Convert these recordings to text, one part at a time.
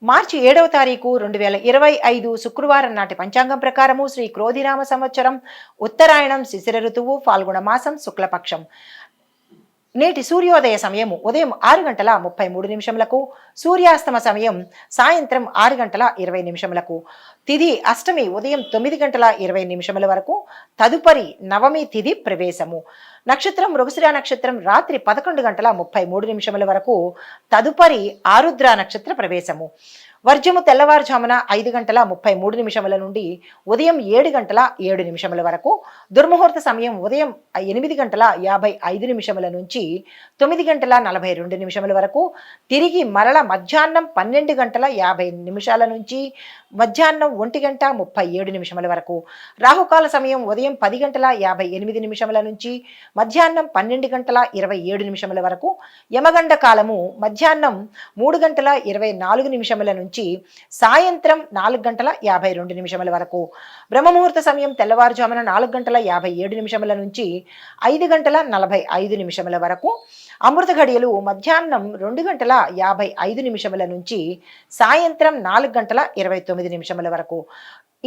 మార్చి 7వ తారీఖు 2025 శుక్రవారం నాటి పంచాంగం ప్రకారము శ్రీ క్రోధినామ సంవత్సరం ఉత్తరాయణం శిశిర ఋతువు ఫాల్గుణ మాసం శుక్లపక్షం. నేటి సూర్యోదయ సమయం ఉదయం 6:33 సూర్యాస్తమ సమయం సాయంత్రం 6:20 తిథి అష్టమి ఉదయం 9:20 వరకు. తదుపరి నవమి తిథి ప్రవేశము. నక్షత్రం మృగశిర నక్షత్రం రాత్రి 11:33 వరకు. తదుపరి ఆరుద్ర నక్షత్ర ప్రవేశము. వర్జము తెల్లవారుజామున 5:33 నుండి ఉదయం 7:07 వరకు. దుర్ముహూర్త సమయం ఉదయం 8:55 నుంచి 9:42 వరకు. తిరిగి మరల మధ్యాహ్నం 12:50 నుంచి మధ్యాహ్నం 1:37 వరకు. రాహుకాల సమయం ఉదయం 10:58 నుంచి మధ్యాహ్నం 12:27 వరకు. యమగండ కాలము మధ్యాహ్నం 3:24 నుంచి సాయంత్రం 4:52 వరకు. బ్రహ్మముహూర్త సమయం తెల్లవారుజామున 4:57 నుంచి 5:45 వరకు. అమృత ఘడియలు మధ్యాహ్నం 2:55 నుంచి సాయంత్రం 4:29 వరకు.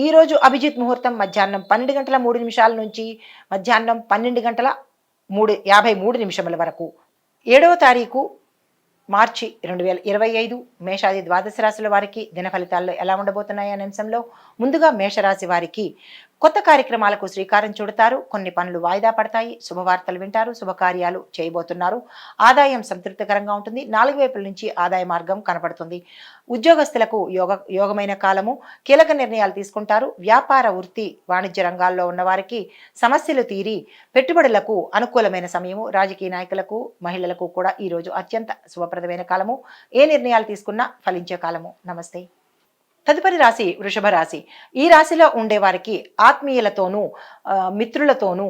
ఈరోజు అభిజిత్ ముహూర్తం మధ్యాహ్నం 12:03 నుంచి మధ్యాహ్నం 12:53 వరకు. 7వ తారీఖు మార్చి 2025 మేషాది ద్వాదశ రాశుల వారికి దిన ఫలితాల్లో ఎలా ఉండబోతున్నాయి అనే అంశంలో ముందుగా మేషరాశి వారికి కొత్త కార్యక్రమాలకు శ్రీకారం చుడతారు. కొన్ని పనులు వాయిదా పడతాయి. శుభవార్తలు వింటారు. శుభకార్యాలు చేయబోతున్నారు. ఆదాయం సంతృప్తికరంగా ఉంటుంది. 4 వైపుల నుంచి ఆదాయ మార్గం కనపడుతుంది. ఉద్యోగస్తులకు యోగమైన కాలము. కీలక నిర్ణయాలు తీసుకుంటారు. వ్యాపార వృత్తి వాణిజ్య రంగాల్లో ఉన్న వారికి సమస్యలు తీరి పెట్టుబడులకు అనుకూలమైన సమయము. రాజకీయ నాయకులకు మహిళలకు కూడా ఈరోజు అత్యంత శుభప్రదమైన కాలము. ఏ నిర్ణయాలు తీసుకున్నా ఫలించే కాలము. నమస్తే. తదుపరి రాశి వృషభ రాశి. ఈ రాశిలో ఉండేవారికి ఆత్మీయులతోనూ మిత్రులతోనూ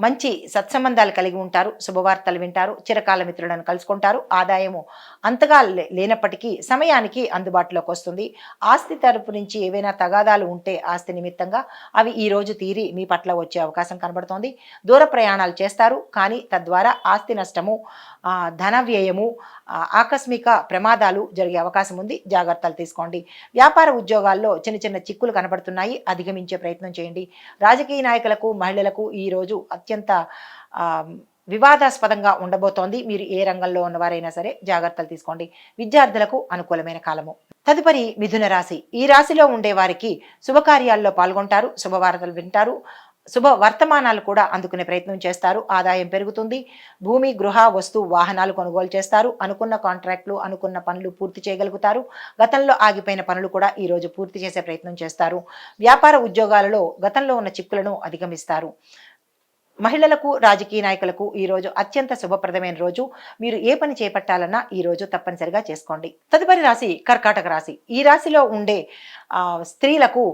మంచి సత్సంబంధాలు కలిగి ఉంటారు. శుభవార్తలు వింటారు. చిరకాల మిత్రులను కలుసుకుంటారు. ఆదాయము అంతగా లేనప్పటికీ సమయానికి అందుబాటులోకి వస్తుంది. ఆస్తి తరపు నుంచి ఏవైనా తగాదాలు ఉంటే ఆస్తి నిమిత్తంగా అవి ఈ రోజు తీరి మీ పట్ల వచ్చే అవకాశం కనబడుతోంది. దూర ప్రయాణాలు చేస్తారు. కానీ తద్వారా ఆస్తి నష్టము, ధన వ్యయము, ఆకస్మిక ప్రమాదాలు జరిగే అవకాశం ఉంది. జాగ్రత్తలు తీసుకోండి. వ్యాపార ఉద్యోగాల్లో చిన్న చిన్న చిక్కులు కనబడుతున్నాయి. అధిగమించే ప్రయత్నం చేయండి. రాజకీయ నాయకులకు మహిళలకు ఈరోజు అత్యంత వివాదాస్పదంగా ఉండబోతోంది. మీరు ఏ రంగంలో ఉన్నవారైనా సరే జాగ్రత్తలు తీసుకోండి. విద్యార్థులకు అనుకూలమైన కాలము. తదుపరి మిథున రాశి. ఈ రాశిలో ఉండేవారికి శుభకార్యాల్లో పాల్గొంటారు. శుభవార్తలు వింటారు. శుభ వర్తమానాలు కూడా అందుకునే ప్రయత్నం చేస్తారు. ఆదాయం పెరుగుతుంది. భూమి, గృహ, వస్తు, వాహనాలు కొనుగోలు చేస్తారు. అనుకున్న కాంట్రాక్టులు, అనుకున్న పనులు పూర్తి చేయగలుగుతారు. గతంలో ఆగిపోయిన పనులు కూడా ఈరోజు పూర్తి చేసే ప్రయత్నం చేస్తారు. వ్యాపార ఉద్యోగాలలో గతంలో ఉన్న చిక్కులను అధిగమిస్తారు. మహిళలకు రాజకీయ నాయకులకు ఈరోజు అత్యంత శుభప్రదమైన రోజు. మీరు ఏ పని చేపట్టాలన్నా ఈరోజు తప్పనిసరిగా చేసుకోండి. తదుపరి రాశి కర్కాటక రాశి. ఈ రాశిలో ఉండే స్త్రీలకు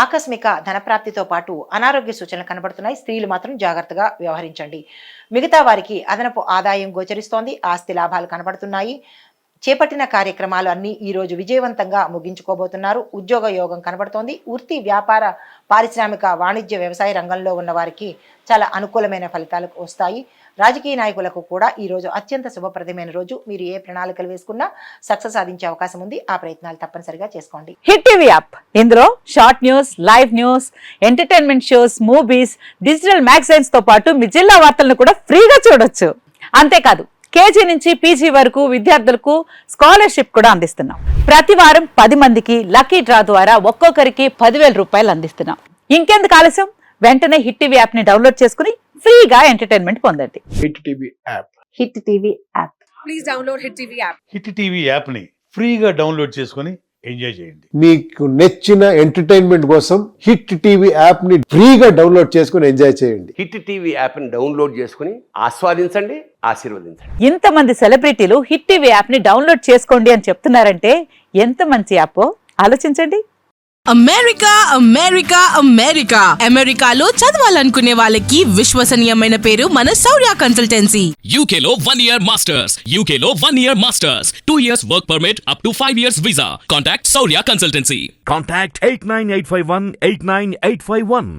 ఆకస్మిక ధనప్రాప్తితో పాటు అనారోగ్య సూచనలు కనబడుతున్నాయి. స్త్రీలు మాత్రం జాగ్రత్తగా వ్యవహరించండి. మిగతా వారికి అదనపు ఆదాయం గోచరిస్తోంది. ఆస్తి లాభాలు కనబడుతున్నాయి. చేపట్టిన కార్యక్రమాలు అన్నీ ఈరోజు విజయవంతంగా ముగించుకోబోతున్నారు. ఉద్యోగ యోగం కనబడుతోంది. వృత్తి, వ్యాపార, పారిశ్రామిక, వాణిజ్య, వ్యవసాయ రంగంలో ఉన్న వారికి చాలా అనుకూలమైన ఫలితాలు వస్తాయి. రాజకీయ నాయకులకు కూడా ఈరోజు అత్యంత శుభప్రదమైన రోజు. మీరు ఏ ప్రణాళికలు వేసుకున్నా సక్సెస్ సాధించే అవకాశం ఉంది. ఆ ప్రయత్నాలు తప్పనిసరిగా చేసుకోండి. హిట్ టీవీ యాప్, ఇందులో short news, live news, entertainment shows, movies, digital magazines తో పాటు మీ జిల్లా వార్తలను కూడా ఫ్రీగా చూడొచ్చు. అంతేకాదు కేజీ నుంచి పీజీ వరకు విద్యార్థులకు స్కాలర్షిప్ కూడా అందిస్తున్నాం. ప్రతి వారం 10 మందికి లక్కీ డ్రా ద్వారా ఒక్కొక్కరికి 10,000 రూపాయలు అందిస్తున్నాం. ఇంకెందుకు ఆలస్యం, వెంటనే హిట్ టీవీ యాప్ ని డౌన్లోడ్ చేసుకుని ఫ్రీగా ఎంటర్టైన్మెంట్ పొందండి. Hit TV app. Hit TV app. Please download hit TV app. Hit TV app ని ఫ్రీగా డౌన్లోడ్ చేసుకుని ఎంజాయ్ చేయండి. మీకు నచ్చిన ఎంటర్టైన్మెంట్ కోసం హిట్ టీవీ యాప్ ని ఫ్రీగా డౌన్లోడ్ చేసుకుని ఎంజాయ్ చేయండి. హిట్ టీవీ యాప్ ని డౌన్లోడ్ చేసుకుని ఆస్వాదించండి, ఆశీర్వదించండి. ఇంతమంది సెలబ్రిటీలు హిట్ టీవీ యాప్ ని డౌన్లోడ్ చేసుకోండి అని చెప్తున్నారంటే ఎంత మంచి యాప్ ఆలోచించండి. అమెరికా అమెరికా అమెరికా అమెరికాలో చదవాలనుకునే వాళ్ళకి విశ్వసనీయమైన పేరు మన శౌర్య కన్సల్టెన్సీ. UK లో 1 year masters. UK లో 1 year masters. 2 years work permit up to 5 years visa. Contact Saurya Consultancy. Contact 89851 89851.